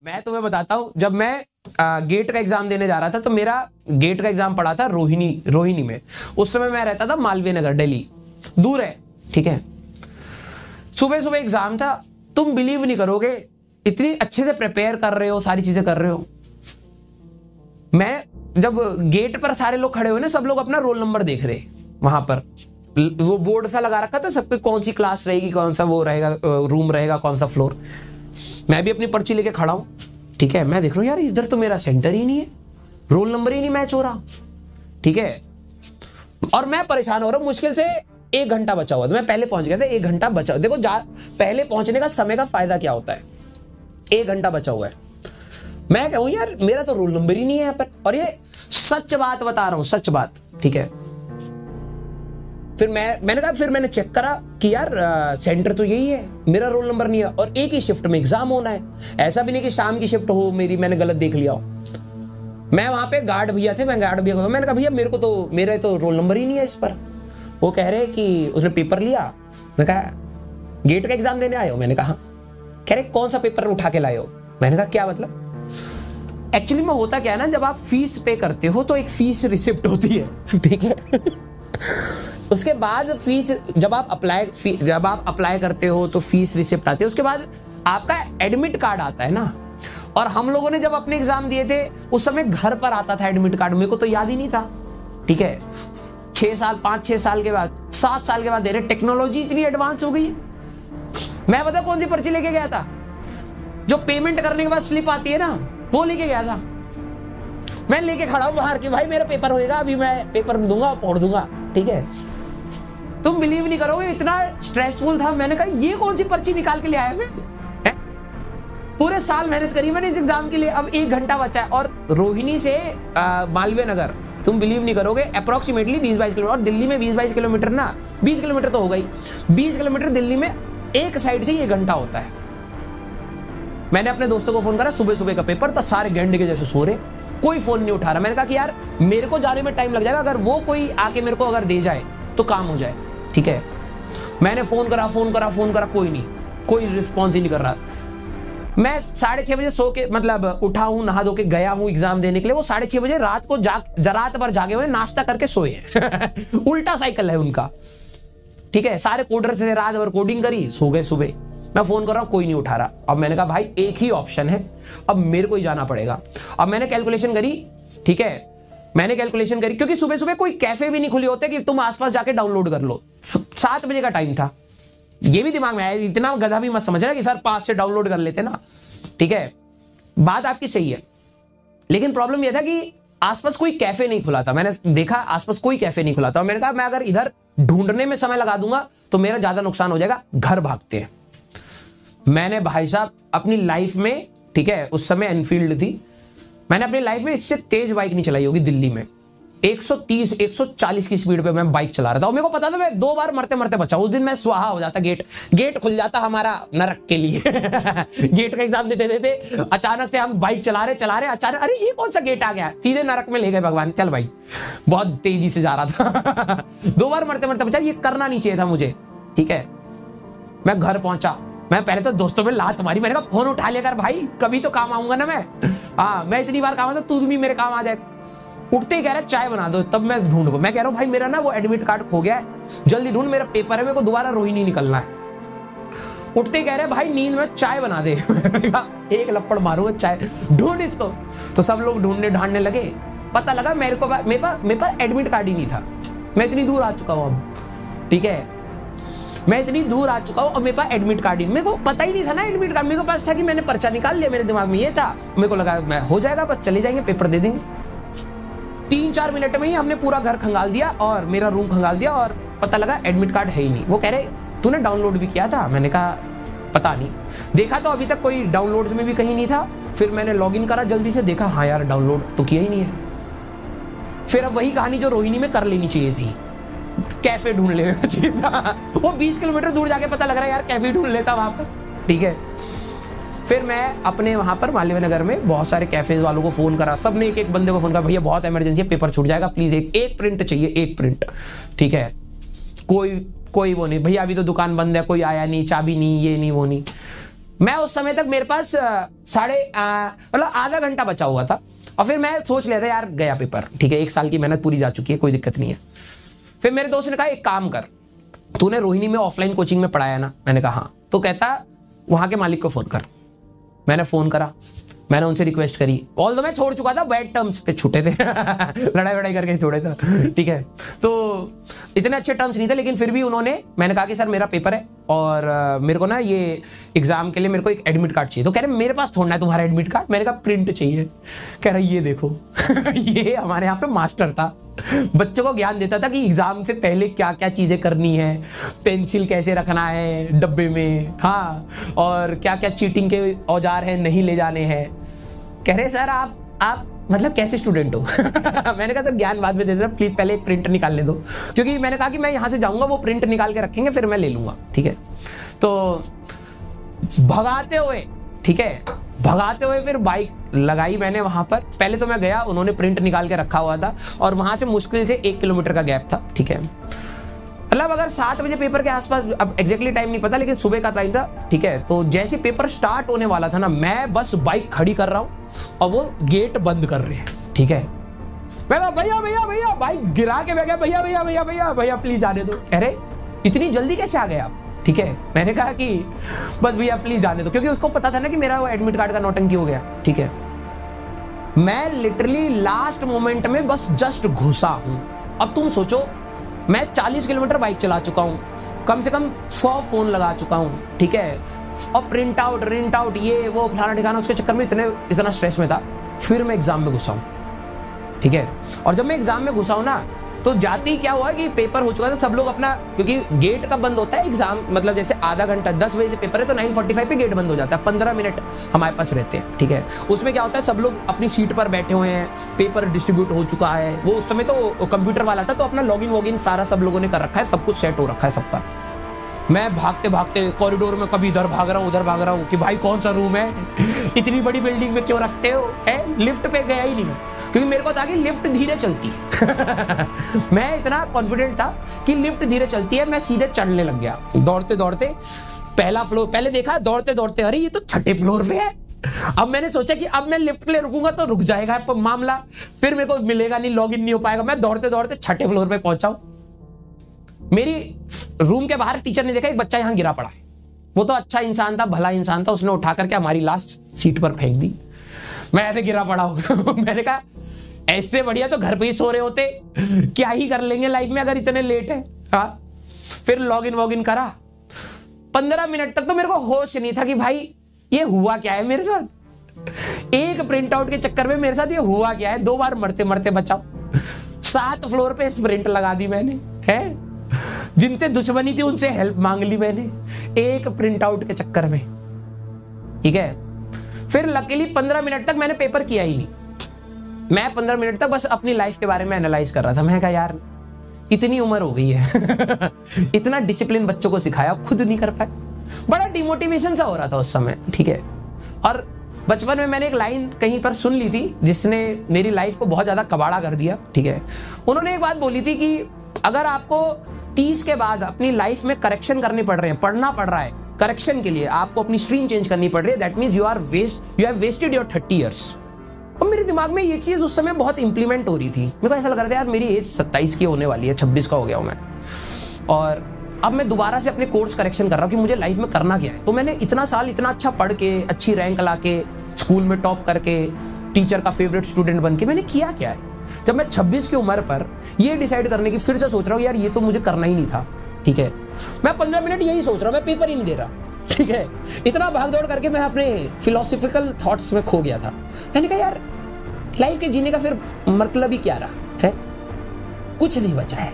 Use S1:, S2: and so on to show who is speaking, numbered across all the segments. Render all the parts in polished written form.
S1: मैं तुम्हें बताता हूं, जब मैं गेट का एग्जाम देने जा रहा था तो मेरा गेट का एग्जाम पड़ा था रोहिणी में। उस समय मैं रहता था मालवीय नगर, दिल्ली, दूर है, ठीक है। सुबह सुबह एग्जाम था, तुम बिलीव नहीं करोगे, इतनी अच्छे से प्रिपेयर कर रहे हो, सारी चीजें कर रहे हो। मैं जब गेट पर सारे लोग खड़े हुए ना, सब लोग अपना रोल नंबर देख रहे, वहां पर वो बोर्ड सा लगा रखा था सबके, कौन सी क्लास रहेगी, कौन सा वो रहेगा, रूम रहेगा, कौन सा फ्लोर। मैं भी अपनी पर्ची लेके खड़ा हूं, ठीक है। मैं देख रहा हूं यार इधर तो मेरा सेंटर ही नहीं है, रोल नंबर ही नहीं मैच हो रहा, ठीक है। और मैं परेशान हो रहा हूं, मुश्किल से 1 घंटा बचा हुआ था, मैं पहले पहुंच गया था, 1 घंटा बचा। देखो पहले पहुंचने का समय का फायदा क्या होता है, 1 घंटा बचा हुआ है। मैं कहूं यार मेरा तो रोल नंबर ही नहीं है यहाँ पर, और ये सच बात बता रहा हूं, सच बात, ठीक है। फिर मैंने चेक करा कि यार सेंटर तो यही है, मेरा रोल नंबर नहीं है, और एक ही शिफ्ट में एग्जाम होना है। ऐसा भी नहीं कि शाम की शिफ्ट हो मेरी, मैंने गलत देख लिया हो। मैं वहां पे गार्ड भैया थे, मैं गार्ड भैया को मैंने कहा भैया मेरा तो रोल नंबर ही नहीं है इस पर। वो कह रहे कि उसने पेपर लिया, मैं कहा गेट का एग्जाम देने आए हो, मैंने कहा। कह रहे कौन सा पेपर उठा के लाए हो, मैंने कहा क्या मतलब। एक्चुअली में होता क्या है ना, जब आप फीस पे करते हो तो एक फीस रिसिप्ट होती है, ठीक है। उसके बाद फीस जब आप अप्लाई करते हो तो फीस रिसिप्ट आती है, उसके बाद आपका एडमिट कार्ड आता है ना। और हम लोगों ने जब अपने एग्जाम दिए थे उस समय घर पर आता था एडमिट कार्ड, मेरे को तो याद ही नहीं था, ठीक है। 5-6 साल के बाद, 7 साल के बाद दे रहे। टेक्नोलॉजी इतनी एडवांस हो गई है। मैं पता कौन सी पर्ची लेके गया था, जो पेमेंट करने के बाद स्लिप आती है ना, वो लेके गया था। मैं लेके खड़ा हूं बाहर कि भाई मेरा पेपर होएगा, अभी मैं पेपर दूंगा, पढ़ दूंगा, ठीक है। तुम बिलीव नहीं करोगे, इतना स्ट्रेसफुल था। मैंने कहा ये कौन सी पर्ची निकाल के ले आया मैं, पूरे साल मेहनत करी मैंने इस एग्जाम के लिए, अब 1 घंटा बचा है। और रोहिणी से मालवीय नगर, तुम बिलीव नहीं करोगे, अप्रोक्सीमेटली 20-22 किलोमीटर, और दिल्ली में 20-22 किलोमीटर ना, 20 किलोमीटर तो हो गई, 20 किलोमीटर दिल्ली में एक साइड से 1 घंटा होता है। मैंने अपने दोस्तों को फोन करा, सुबह सुबह का पेपर था, सारे गेंडे के जैसे सो रहे, कोई फोन नहीं उठा रहा। मैंने कहा कि यार मेरे को जाने में टाइम लग जाएगा, अगर वो कोई आके मेरे को अगर दे जाए तो काम हो जाए, ठीक है। मैंने फोन करा, कोई नहीं, कोई रिस्पॉन्स ही नहीं कर रहा। मैं 6:30 बजे सो के, मतलब उठा हूं, नहा धो के गया हूं एग्जाम देने के लिए। वो 6:30 बजे रात को रात भर जागे हुए, नाश्ता करके सोए हैं। उल्टा साइकिल है उनका, ठीक है। सारे कोडर से रात भर कोडिंग करी, सो गए सुबह। मैं फोन कर रहा हूं, कोई नहीं उठा रहा। अब मैंने कहा भाई एक ही ऑप्शन है, अब मेरे को ही जाना पड़ेगा। अब मैंने कैलकुलेशन करी, ठीक है, मैंने कैलकुलेशन करी, क्योंकि सुबह सुबह कोई कैफे भी नहीं खुले होते कि तुम आसपास जाके डाउनलोड कर लो। 7 बजे का टाइम था, ये भी दिमाग में आया, इतना गधा भी मत समझना कि सर पास से डाउनलोड कर लेते ना, ठीक है। बात आपकी सही है, लेकिन प्रॉब्लम यह था कि आसपास कोई कैफे नहीं खुला था। मैंने देखा आसपास कोई कैफे नहीं खुला था, और मैंने कहा मैं अगर इधर ढूंढने में समय लगा दूंगा तो मेरा ज्यादा नुकसान हो जाएगा, घर भागते हैं। मैंने भाई साहब अपनी लाइफ में, ठीक है, उस समय एनफील्ड थी, मैंने अपनी लाइफ में इससे तेज बाइक नहीं चलाई होगी। दिल्ली में 130-140 की स्पीड पे मैं बाइक चला रहा था, और मेरे को पता था मैं 2 बार मरते मरते बचा। उस दिन मैं स्वाहा हो जाता, गेट खुल जाता हमारा नरक के लिए। गेट का एग्जाम देते अचानक से हम बाइक चला रहे अचानक, अरे ये कौन सा गेट आ गया, सीधे नरक में ले गए भगवान। चल भाई, बहुत तेजी से जा रहा था। 2 बार मरते मरते बचा, ये करना नहीं चाहिए था मुझे, ठीक है। मैं घर पहुंचा, मैं पहले तो दोस्तों में लात मारी, मैंने कहा फोन उठा लिया कर भाई, कभी तो काम आऊंगा ना मैं। हाँ, मैं इतनी बार काम आता, तू भी मेरे काम आ जाएगा। उठते ही कह रहा चाय बना दो, तब मैं ढूंढ, मैं कह रहा हूँ भाई मेरा ना वो एडमिट कार्ड खो गया है, जल्दी ढूंढ, मेरा पेपर है, मेरे को दोबारा रोहिणी निकलना है। उठते ही कह रहे भाई नींद में चाय बना दे। एक लपड़ मारूंगा, चाय ढूंढ इसको। तो सब लोग ढांढने लगे, पता लगा मेरे पास एडमिट कार्ड ही नहीं था। मैं इतनी दूर आ चुका हूँ अब, ठीक है, मैं इतनी दूर आ चुका हूं और मेरे पास एडमिट कार्ड ही, मेरे को पता ही नहीं था ना एडमिट कार्ड। मेरे को पास था कि मैंने पर्चा निकाल लिया, मेरे दिमाग में ये था, मेरे को लगा मैं हो जाएगा, बस चले जाएंगे, पेपर दे देंगे। 3-4 मिनट में ही हमने पूरा घर खंगाल दिया और मेरा रूम खंगाल दिया, और पता लगा एडमिट कार्ड है ही नहीं। वो कह रहे तूने डाउनलोड भी किया था, मैंने कहा पता नहीं, देखा तो अभी तक कोई डाउनलोड्स में भी कहीं नहीं था। फिर मैंने लॉगिन करा जल्दी से, देखा हाँ यार डाउनलोड तो किया ही नहीं है। फिर अब वही कहानी जो रोहिणी में कर लेनी चाहिए थी, कैफे ढूंढ लेना चाहिए था। वो 20 किलोमीटर दूर जाके पता लग रहा है यार कैफे ढूंढ लेता वहां पर, ठीक है। फिर मैं अपने वहां पर मालवीय नगर में बहुत सारे कैफेज वालों को फोन करा, सबने एक बंदे को फोन करा, भैया बहुत इमरजेंसी है, पेपर छूट जाएगा, प्लीज एक प्रिंट चाहिए, 1 प्रिंट, ठीक है। कोई वो नहीं, भैया अभी तो दुकान बंद है, कोई आया नहीं, चाबी नहीं, ये नहीं वो नहीं। मैं उस समय तक मेरे पास मतलब आधा घंटा बचा हुआ था और फिर मैं सोच लिया था यार गया पेपर, ठीक है, 1 साल की मेहनत पूरी जा चुकी है, कोई दिक्कत नहीं है। फिर मेरे दोस्त ने कहा एक काम कर, तूने रोहिणी में ऑफलाइन कोचिंग में पढ़ाया ना? मैंने कहा हाँ। तो कहता वहां के मालिक को फोन कर। मैंने फोन करा, मैंने उनसे रिक्वेस्ट करी, ऑल्दो मैं छोड़ चुका था, बैड टर्म्स पे छूटे थे लड़ाई वड़ाई करके छोड़े था, ठीक है, तो इतने अच्छे टर्म्स नहीं थे, लेकिन फिर भी उन्होंने, मैंने कहा कि सर मेरा पेपर है और मेरे को ना ये एग्जाम के लिए मेरे को एक एडमिट कार्ड चाहिए। तो कह रहे मेरे पास थोड़ा है तुम्हारा एडमिट कार्ड। मैंने कहा प्रिंट चाहिए। कह रहा ये देखो ये हमारे यहाँ पे मास्टर था, बच्चों को ज्ञान देता था कि एग्जाम से पहले क्या क्या चीजें करनी है, पेंसिल कैसे रखना है डब्बे में, हाँ, और क्या क्या चीटिंग के औजार है नहीं ले जाने हैं। कह रहे सर आप मतलब कैसे स्टूडेंट हो मैंने कहा सर ज्ञान बाद में दे देना, प्लीज पहले एक प्रिंट निकालने दो, क्योंकि मैंने कहा कि मैं यहां से जाऊंगा, वो प्रिंट निकाल के रखेंगे फिर मैं ले लूंगा, ठीक है। तो भगाते हुए, ठीक है, भगाते हुए फिर बाइक लगाई मैंने वहां पर। पहले तो मैं गया, उन्होंने प्रिंट निकाल के रखा हुआ था और वहां से मुश्किल से 1 किलोमीटर का गैप था, ठीक है। मतलब अगर 7 बजे पेपर के आसपास, अब एग्जैक्टली टाइम नहीं पता, लेकिन सुबह का टाइम था, ठीक है। तो जैसे पेपर स्टार्ट होने वाला था ना, मैं बस बाइक खड़ी कर रहा हूं और वो गेट बंद कर रहे हैं, ठीक है। मैं कहा भैया भैया भैया, बाइक गिरा के मैं गया, भैया भैया भैया भैया भैया प्लीज आने दो। अरे इतनी जल्दी कैसे आ गए आप, ठीक है। मैंने कहा कि बस भैया प्लीज जाने दो, क्योंकि उसको पता था ना कि मेरा वो एडमिट कार्ड का नौटंकी हो गया, ठीक है। मैं लिटरली लास्ट मोमेंट में बस जस्ट घुसा हूं। अब तुम सोचो, मैं 40 किलोमीटर बाइक चला चुका हूं, कम से कम 100 फोन लगा चुका हूं, ठीक है, और प्रिंट आउट ये वो फलाना ठिकाना, उसके चक्कर में इतना स्ट्रेस में था। फिर मैं एग्जाम में घुसा हूं, ठीक है। और जब मैं एग्जाम में घुसा हूं ना, तो जाते ही क्या हुआ कि पेपर हो चुका था, सब लोग अपना, क्योंकि गेट कब बंद होता है एग्जाम, मतलब जैसे आधा घंटा, 10 बजे से पेपर है तो 9:45 पे गेट बंद हो जाता है, 15 मिनट हमारे पास रहते हैं, ठीक है। उसमें क्या होता है, सब लोग अपनी सीट पर बैठे हुए हैं, पेपर डिस्ट्रीब्यूट हो चुका है। वो उस समय तो कंप्यूटर वाला था, तो अपना लॉगिन वॉगिन सारा सब लोगों ने कर रखा है, सब कुछ सेट हो रखा है सबका। मैं भागते भागते कॉरिडोर में कभी इधर भाग रहा हूँ उधर भाग रहा हूँ कि भाई कौन सा रूम है इतनी बड़ी बिल्डिंग में क्यों रखते हो, है। लिफ्ट पे गया ही नहीं मैं, क्योंकि मेरे को था कि लिफ्ट धीरे चलती है मैं इतना कॉन्फिडेंट था कि लिफ्ट धीरे चलती है। मैं सीधे चढ़ने लग गया, दौड़ते दौड़ते पहला फ्लोर, पहले देखा दौड़ते दौड़ते, अरे ये तो 6ठे फ्लोर पे है। अब मैंने सोचा कि अब मैं लिफ्ट के लिए रुकूंगा तो रुक जाएगा मामला, फिर मेरे को मिलेगा नहीं, लॉगिन नहीं हो पाएगा। मैं दौड़ते दौड़ते 6ठे फ्लोर पे पहुंचा। मेरी रूम के बाहर टीचर ने देखा एक बच्चा यहां गिरा पड़ा है। वो तो अच्छा इंसान था, भला इंसान था, उसने उठा करके हमारी लास्ट सीट पर फेंक दी। मैं ऐसे गिरा पड़ा हूं मैंने कहा ऐसे बढ़िया तो घर पे ही सो रहे होते, क्या ही कर लेंगे लाइफ में अगर इतने लेट है। हाँ, फिर लॉगिन वॉगिन करा। 15 मिनट तक तो मेरे को होश नहीं था कि भाई ये हुआ क्या है मेरे साथ। एक प्रिंट आउट के चक्कर में मेरे साथ ये हुआ क्या है। 2 बार मरते मरते बचाओ। 7 फ्लोर पे स्प्रिंट लगा दी मैंने, है, जिनसे दुश्मनी थी उनसे हेल्प मांग ली मैंने, एक प्रिंट आउट के चक्कर में, ठीक है। फिर लकीली 15 मिनट तक मैंने पेपर किया ही नहीं। मैं 15 मिनट तक बस अपनी लाइफ के बारे में एनालाइज कर रहा था। मैं कहा यार इतनी उम्र हो गई है इतना डिसिप्लिन बच्चों को सिखाया, खुद नहीं कर पाए। बड़ा डिमोटिवेशन सा हो रहा था उस समय, ठीक है। और बचपन में मैंने एक लाइन कहीं पर सुन ली थी जिसने मेरी लाइफ को बहुत ज्यादा कबाड़ा कर दिया, ठीक है। उन्होंने एक बात बोली थी कि अगर आपको 30 के बाद अपनी लाइफ में करेक्शन करने पड़ रहे हैं, पढ़ना पड़ रहा है, करेक्शन के लिए आपको अपनी स्ट्रीम चेंज करनी पड़ रही है, that means you have wasted your 30 years. और मेरे दिमाग में ये चीज उस समय बहुत इंप्लीमेंट हो रही थी। मेरे को ऐसा लग रहा था यार मेरी एज 27 की होने वाली है, 26 का हो गया हूं मैं, और अब मैं दोबारा से अपने कोर्स करेक्शन कर रहा हूं कि मुझे लाइफ में करना क्या है। तो मैंने इतना साल इतना अच्छा पढ़ के, अच्छी रैंक ला के, स्कूल में टॉप करके, टीचर का फेवरेट स्टूडेंट बन के मैंने किया क्या है। जब मैं 26 की उम्र पर ये डिसाइड करने की फिर से सोच रहा हूँ यार ये तो मुझे करना ही नहीं था, ठीक है। मैं 15 मिनट यही सोच रहा हूँ, मैं पेपर ही नहीं दे रहा, ठीक है। इतना भाग दौड़ करके मैं अपने फिलोसॉफिकल थॉट्स में खो गया था। मैंने कहा यार लाइफ के जीने का फिर मतलब ही क्या रहा है, कुछ नहीं बचा है,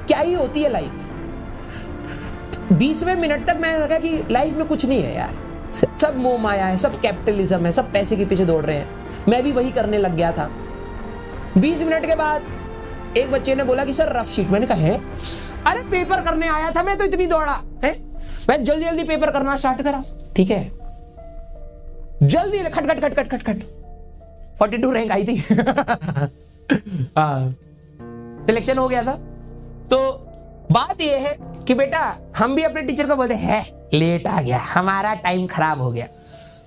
S1: क्या ही होती है लाइफ। 20वें मिनट तक मैंने कहा कि लाइफ में कुछ नहीं है यार, सब मोह माया है, सब कैपिटलिज्म है, सब पैसे के पीछे दौड़ रहे हैं। मैं भी वही करने लग गया था। 20 मिनट के बाद एक बच्चे ने बोला कि सर रफ शीट। मैंने कहा है, अरे पेपर करने आया था मैं तो इतनी दौड़ा है। मैं जल्दी जल्दी पेपर करना स्टार्ट करा, ठीक है, जल्दी खट खट खट खट खट खट 42 रैंक आई थी सिलेक्शन हो गया था। तो बात यह है कि बेटा हम भी अपने टीचर को बोलते हैं लेट आ गया, हमारा टाइम खराब हो गया।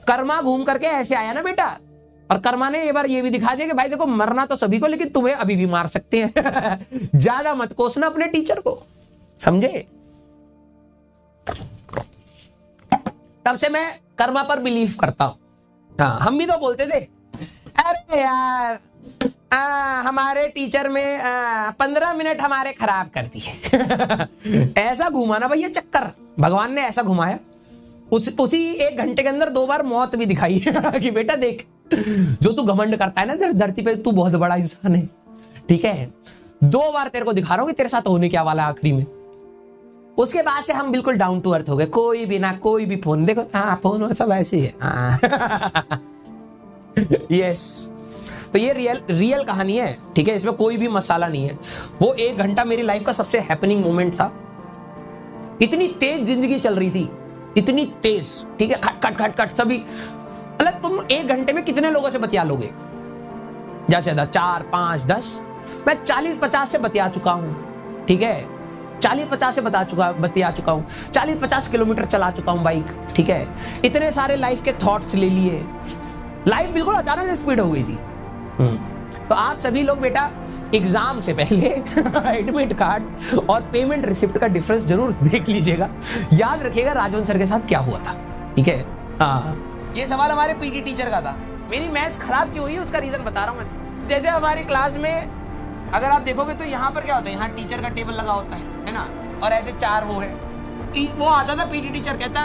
S1: कर्मा घूम करके ऐसे आया ना बेटा, और कर्मा ने एक बार ये भी दिखा दिया कि भाई देखो मरना तो सभी को, लेकिन तुम्हें अभी भी मार सकते हैं। ज्यादा मत कोसना अपने टीचर को, समझे। तब से मैं कर्मा पर बिलीव करता हूं। हाँ, हम भी तो बोलते थे अरे यार हमारे टीचर में 15 मिनट हमारे खराब कर दिए। ऐसा घुमाना भैया चक्कर, भगवान ने ऐसा घुमाया। उसी 1 घंटे के अंदर 2 बार मौत भी दिखाई कि बेटा देख, जो तू घमंड करता है ना धरती पे, तू बहुत बड़ा इंसान है, ठीक है। 2 बार तेरे को दिखा रहा हूं कि तेरे साथ होने क्या वाला आखिरी में। उसके बाद से हम बिल्कुल डाउन टू अर्थ हो गए, कोई भी ना कोई भी फोन देखो, हाँ फोन सब ऐसे ही है। यस, तो ये रियल कहानी है, ठीक है, इसमें कोई भी मसाला नहीं है। वो 1 घंटा मेरी लाइफ का सबसे हैपनिंग मोमेंट था। इतनी तेज जिंदगी चल रही थी, इतनी तेज, ठीक है, खट खट खट खट सभी, मतलब तुम 1 घंटे में कितने लोगों से बतिया लोगे? जैसे 4, 5, 10, मैं 40-50 से बतिया चुका हूं, ठीक है, 40-50 से बतिया चुका हूं, 40-50 किलोमीटर चला चुका हूं बाइक, ठीक है। इतने सारे लाइफ के थॉट्स ले लिए, लाइफ बिल्कुल अचानक से स्पीड हो गई थी। तो आप सभी लोग बेटा एग्जाम से पहले एडमिट कार्ड और पेमेंट रिसिप्ट का डिफरेंस जरूर देख लीजिएगा। याद रखिएगा राजवंश सर के साथ क्या हुआ था, ठीक है। हाँ, ये सवाल हमारे पीटी टीचर का था। मेरी मैथ्स खराब क्यों हुई उसका रीजन बता रहा हूं मैं। जैसे हमारी क्लास में अगर आप देखोगे तो यहाँ पर क्या होता है, यहाँ टीचर का टेबल लगा होता है ना, और ऐसे 4 वो है। वो आता था पीटी टीचर कहता